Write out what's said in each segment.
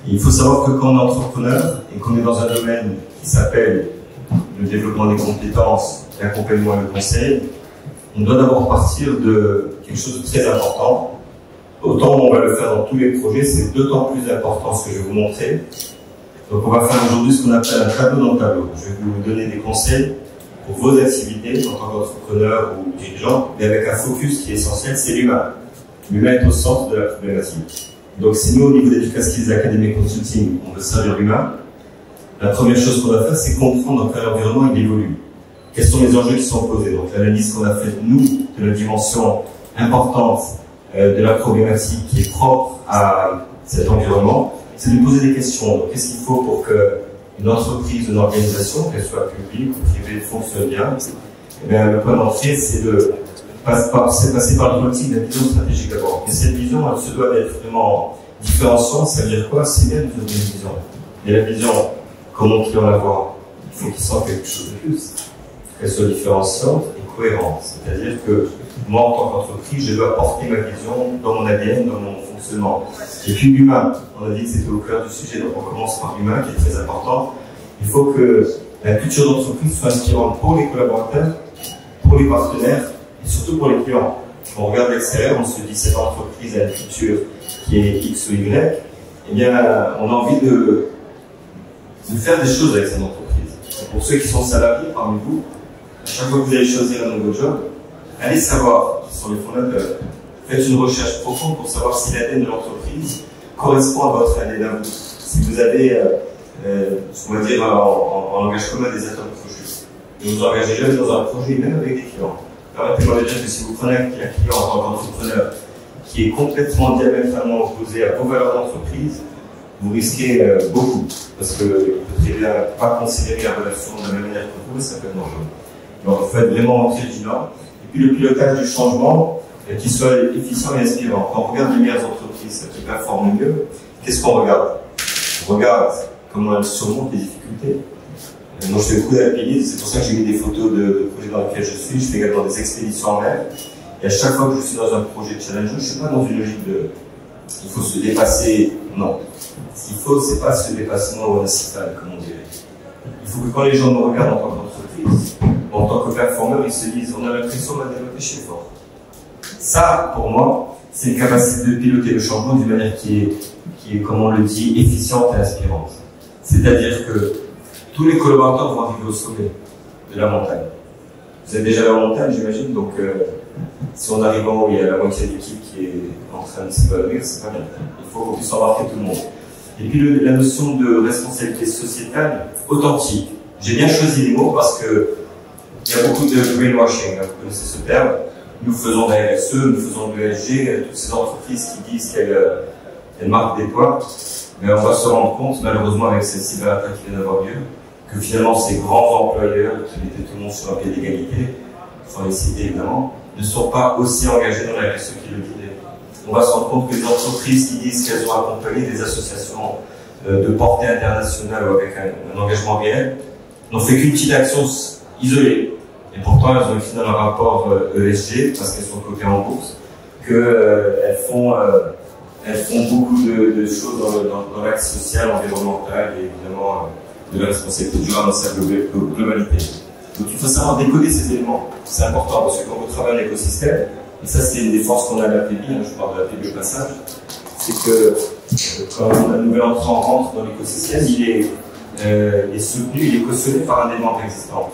Et il faut savoir que quand on est entrepreneur et qu'on est dans un domaine qui s'appelle le développement des compétences, l'accompagnement et le conseil, on doit d'abord partir de quelque chose de très important. Autant on va le faire dans tous les projets, c'est d'autant plus important ce que je vais vous montrer. Donc on va faire aujourd'hui ce qu'on appelle un tableau dans le tableau. Je vais vous donner des conseils pour vos activités en tant qu'entrepreneur ou dirigeant, mais avec un focus qui est essentiel, c'est l'humain. L'humain est au centre de la problématique. Donc si nous, au niveau d'Educaskills Academy Consulting, on veut servir l'humain, la première chose qu'on va faire, c'est comprendre dans quel environnement il évolue. Quels sont les enjeux qui sont posés. Donc l'analyse qu'on a faite, nous, de la dimension importante de la problématique qui est propre à cet environnement, c'est de poser des questions. Donc qu'est-ce qu'il faut pour qu'une entreprise, une organisation, qu'elle soit publique ou privée, fonctionne bien? Et bien, le point d'entrée, c'est de passer par le politique de la vision stratégique d'abord. Et cette vision, elle se doit d'être vraiment différenciante. Ça veut dire quoi? C'est bien de donner une vision. Et la vision, comment mon client la voit? Il faut qu'il sente quelque chose de plus. Qu'elle soit différenciante et cohérente. C'est-à-dire que moi, en tant qu'entreprise, je dois porter ma vision dans mon ADN, dans mon fonctionnement. Et puis l'humain, on a dit que c'était au cœur du sujet, donc on commence par l'humain qui est très important. Il faut que la culture d'entreprise soit inspirante pour les collaborateurs, pour les partenaires et surtout pour les clients. Quand on regarde l'extérieur, on se dit cette entreprise a une culture qui est X ou Y, eh bien on a envie de faire des choses avec cette entreprise. Et pour ceux qui sont salariés parmi vous, à chaque fois que vous allez choisir un nouveau job, allez savoir qui sont les fondateurs. Faites une recherche profonde pour savoir si l'ADN de l'entreprise correspond à votre ADN à vous. Si vous avez, on va dire en langage commun, des atomes crochus. Et vous engagez jamais dans un projet, même avec des clients. Permettez-moi de dire que si vous prenez un client en tant qu'entrepreneur qui est complètement diamétralement opposé à vos valeurs d'entreprise, vous risquez beaucoup. Parce qu'il peut très bien pas considérer la relation de la même manière que vous, et ça peut être dangereux. Donc il faut être vraiment très vigilant. Et puis le pilotage du changement, qui soit efficient et inspirant. Quand on regarde les meilleures entreprises qui performent mieux, qu'est-ce qu'on regarde? On regarde comment elles surmontent les difficultés. Moi, je fais beaucoup d'alpinisme, c'est pour ça que j'ai mis des photos de projets dans lesquels je suis. Je fais également des expéditions en mer. Et à chaque fois que je suis dans un projet challengeant, je ne suis pas dans une logique de il faut se dépasser. Non. Ce qu'il faut, c'est pas ce dépassement au municipal, comme on dirait. Il faut que quand les gens me regardent en tant qu'entreprise, en tant que performeur, ils se disent on a l'impression de développer chez fort. Ça, pour moi, c'est une capacité de piloter le changement d'une manière qui est, comme on le dit, efficiente et inspirante. C'est-à-dire que tous les collaborateurs vont arriver au sommet de la montagne. Vous êtes déjà à la montagne, j'imagine, donc si on arrive en haut, il y a la moitié de l'équipe qui est en train de s'évanouir, c'est pas bien. Il faut qu'on puisse embarquer tout le monde. Et puis la notion de responsabilité sociétale authentique. J'ai bien choisi les mots parce que il y a beaucoup de greenwashing, hein, vous connaissez ce terme. Nous faisons de la RSE, nous faisons de l'ESG, toutes ces entreprises qui disent qu'elles marquent des points, mais on va se rendre compte, malheureusement avec cette cyberattaque qui vient d'avoir lieu, que finalement ces grands employeurs qui mettaient tout le monde sur un pied d'égalité, sans les citer évidemment, ne sont pas aussi engagés dans la RSE qu'ils le disaient. On va se rendre compte que les entreprises qui disent qu'elles ont accompagné des associations de portée internationale ou avec un engagement réel, n'ont fait qu'une petite action isolée. Et pourtant, elles ont écrit dans leur rapport ESG, parce qu'elles sont cotées en bourse, qu'elles font beaucoup de choses dans l'axe social, environnemental et évidemment de la responsabilité durable dans sa globalité. Donc il faut savoir décoder ces éléments. C'est important parce que quand vous travaillez en écosystème, et ça c'est une des forces qu'on a de la PBI, hein, je parle de la PBI au passage, c'est que quand un nouvel entrant rentre dans l'écosystème, il est soutenu, il est cautionné par un des membres existants.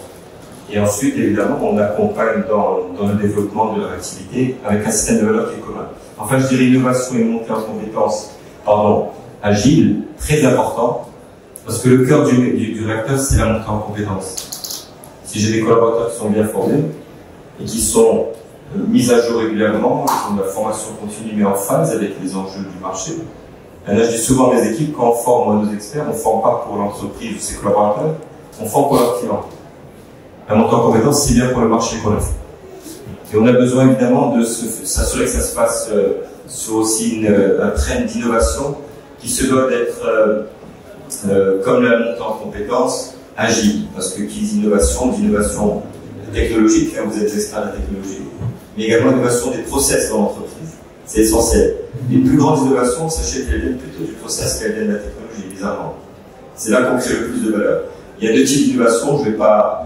Et ensuite, évidemment, on accompagne dans le développement de leur activité avec un système de valeurs qui est commun. Enfin, je dirais innovation et montée en compétences, agile, très important, parce que le cœur du réacteur, c'est la montée en compétences. Si j'ai des collaborateurs qui sont bien formés et qui sont mis à jour régulièrement, qui ont de la formation continue mais en phase avec les enjeux du marché, là, je dis souvent à mes équipes, quand on forme nos experts, on ne forme pas pour l'entreprise ou ses collaborateurs, on forme pour leurs clients. La montée en compétences, c'est bien pour le marché qu'on a fait. Et on a besoin évidemment de s'assurer que ça se passe sur aussi un trend d'innovation qui se doit d'être, comme la montée en compétences, agile. Parce que qui dit innovation technologique, hein, vous êtes experts de la technologie, mais également l'innovation des process dans l'entreprise. C'est essentiel. Les plus grandes innovations, sachez qu'elles viennent plutôt du process qu'elles viennent de la technologie, bizarrement. C'est là qu'on crée le plus de valeur. Il y a deux types d'innovations, je ne vais pas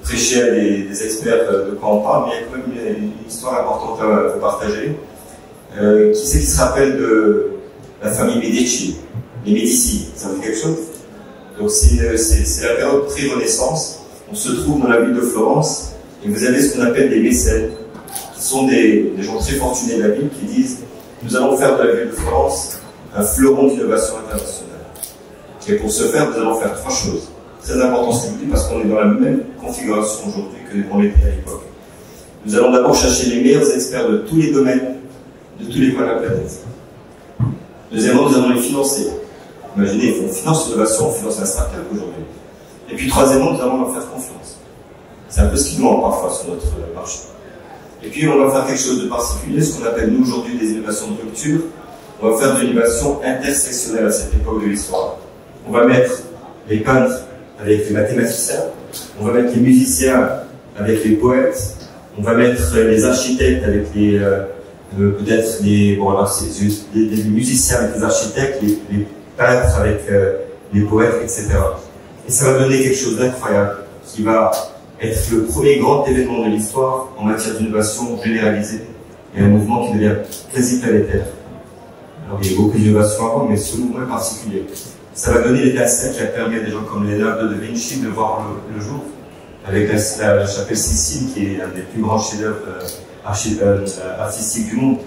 prêcher à des experts de quoi on parle, mais il y a quand même une histoire importante à partager. Qui c'est qui se rappelle de la famille Medici, les Médicis, ça vous dit quelque chose? Donc c'est la période pré-Renaissance. On se trouve dans la ville de Florence et vous avez ce qu'on appelle des mécènes, qui sont des gens très fortunés de la ville qui disent nous allons faire de la ville de Florence un fleuron d'innovation internationale. Et pour ce faire, nous allons faire trois choses. Très important ce que je vous dis parce qu'on est dans la même configuration aujourd'hui que qu'on l'était à l'époque. Nous allons d'abord chercher les meilleurs experts de tous les domaines, de tous les coins de la planète. Deuxièmement, nous allons les financer. Imaginez, on finance l'innovation, on finance la start-up aujourd'hui. Et puis troisièmement, nous allons leur faire confiance. C'est un peu ce qui nous manque parfois sur notre marché. Et puis on va faire quelque chose de particulier, ce qu'on appelle nous aujourd'hui des innovations de rupture. On va faire de l'innovation intersectionnelle à cette époque de l'histoire. On va mettre les peintres avec les mathématiciens, on va mettre les musiciens avec les poètes, on va mettre les architectes avec les peut-être les bon alors c'est des musiciens avec les architectes, les peintres avec les poètes, etc. Et ça va donner quelque chose d'incroyable qui va être le premier grand événement de l'histoire en matière d'innovation généralisée et un mouvement qui devient quasi planétaire. Alors il y a beaucoup d'innovations avant, mais ce mouvement est particulier. Ça va donner l'étincelle qui a permis à des gens comme Leonardo da Vinci de voir le jour avec la chapelle Sixtine qui est un des plus grands chefs-d'œuvre artistiques du monde.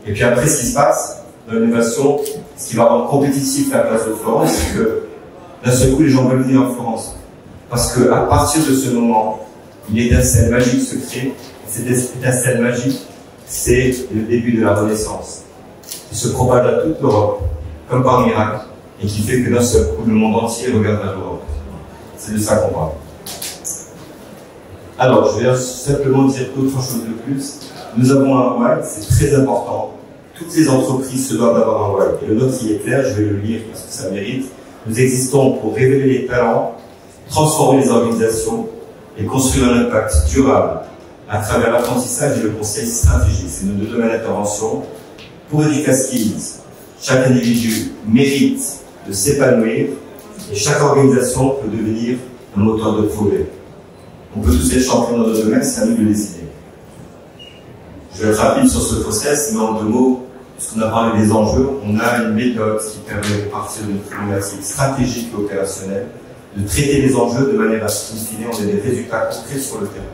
Et puis après, ce qui se passe dans l'innovation, ce qui va rendre compétitif la place de Florence, c'est que d'un seul coup, les gens veulent venir en Florence. Parce qu'à partir de ce moment, une étincelle magique se crée. Et cette étincelle magique, c'est le début de la Renaissance, qui se propage à toute l'Europe, comme par miracle, et qui fait que d'un seul coup, le monde entier regarde vers l'Europe. C'est de ça qu'on parle. Alors, je vais simplement dire autre chose de plus. Nous avons un why, c'est très important. Toutes les entreprises se doivent d'avoir un why. Et le nôtre, il est clair, je vais le lire parce que ça mérite. Nous existons pour révéler les talents, transformer les organisations et construire un impact durable à travers l'apprentissage et le conseil stratégique. C'est nos deux domaines d'intervention. Pour Erika Skills, chaque individu mérite de s'épanouir et chaque organisation peut devenir un moteur de progrès. On peut tous être champions dans notre domaine, c'est à nous de décider. Je vais être rapide sur ce process, mais en deux mots, puisqu'on a parlé des enjeux, on a une méthode qui permet de partir d'une problématique stratégique et opérationnelle, de traiter les enjeux de manière à ce qu'in fine on ait des résultats concrets sur le terrain.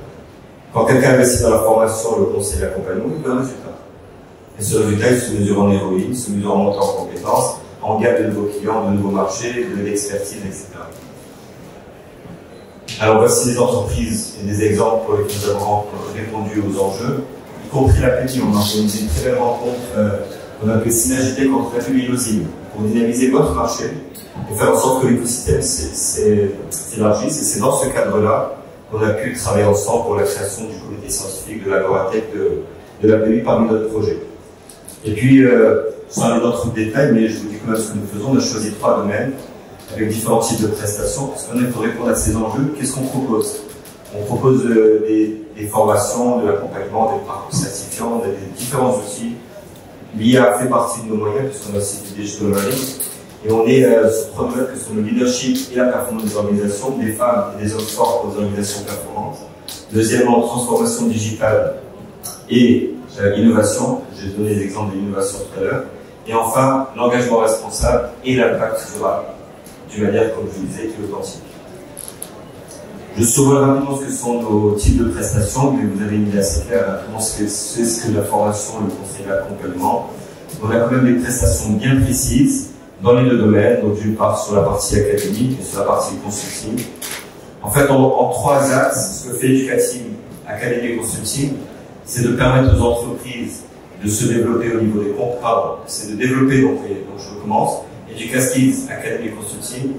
Quand quelqu'un investit dans la formation, le conseil et l'accompagnement, il veut un résultat. Et ce résultat, il se mesure en héroïne, se mesure en montant en compétences, en gamme de nouveaux clients, de nouveaux marchés, de l'expertise, etc. Alors voici des entreprises et des exemples pour lesquels nous avons répondu aux enjeux, y compris la PMI. On a organisé une très belle rencontre qu'on a appelée Synergitech entre la PMI et l'OSIM pour dynamiser votre marché et faire en sorte que l'écosystème s'élargisse. Et c'est dans ce cadre-là qu'on a pu travailler ensemble pour la création du comité scientifique de l'Agoratech de la PMI parmi d'autres projets. Et puis, sans aller dans d'autres détails, mais je vous dis quand même ce que nous faisons. On a choisi 3 domaines avec différents types de prestations, parce qu'on est pour répondre à ces enjeux. Qu'est-ce qu'on propose? On propose des formations, de l'accompagnement, des parcours certifiants, des différents outils. L'IA fait partie de nos moyens, puisqu'on a aussi du digital learning. Et on est sur 3 domaines que sont le leadership et la performance des organisations, des femmes et des hommes forts aux organisations performantes. Deuxièmement, transformation digitale et innovation. J'ai donné des exemples d'innovation tout à l'heure. Et enfin, l'engagement responsable et l'impact durable, d'une manière, comme je vous disais, qui est authentique. Je survole rapidement ce que sont nos types de prestations, mais vous avez une idée assez claire de ce que la formation, le conseil et l'accompagnement. On a quand même des prestations bien précises dans les 2 domaines, donc d'une part sur la partie académique et sur la partie consulting. En fait, en 3 axes, ce que fait Educateam, académie et consulting, c'est de permettre aux entreprises de se développer au niveau des comptes. C'est de développer, donc je recommence. Educateam, académie et consulting,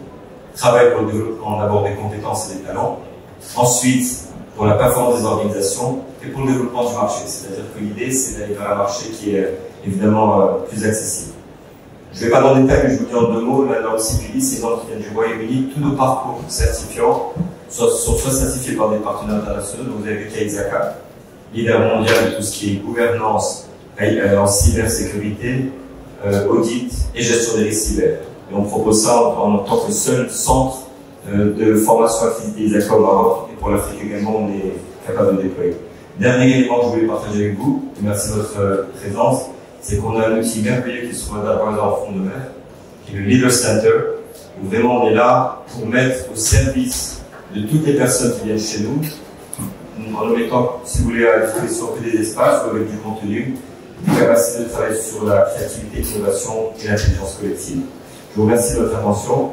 travaille pour le développement d'abord des compétences et des talents. Ensuite, pour la performance des organisations et pour le développement du marché. C'est-à-dire que l'idée, c'est d'aller vers un marché qui est évidemment plus accessible. Je ne vais pas dans le détail, mais je vous dis en 2 mots. Là, dans le CPD, c'est une norme qui vient du Royaume-Uni. Tous nos parcours certifiants sont soit certifiés par des partenaires internationaux. Donc vous avez KISAKA, leader mondial de tout ce qui est gouvernance, en cybersécurité, audit et gestion des risques cyber. Et on propose ça en tant que seul centre de formation activité ISACA au Maroc, et pour l'Afrique également, on est capable de déployer. Dernier élément que je voulais partager avec vous, et merci de votre présence, c'est qu'on a un outil merveilleux qui se trouve d'abord en fond de mer, qui est le Leader Center, où vraiment on est là pour mettre au service de toutes les personnes qui viennent chez nous, en nous mettant, si vous voulez, à disposition que des espaces ou avec du contenu, une capacité de travailler sur la créativité, l'innovation et l'intelligence collective. Je vous remercie de votre attention.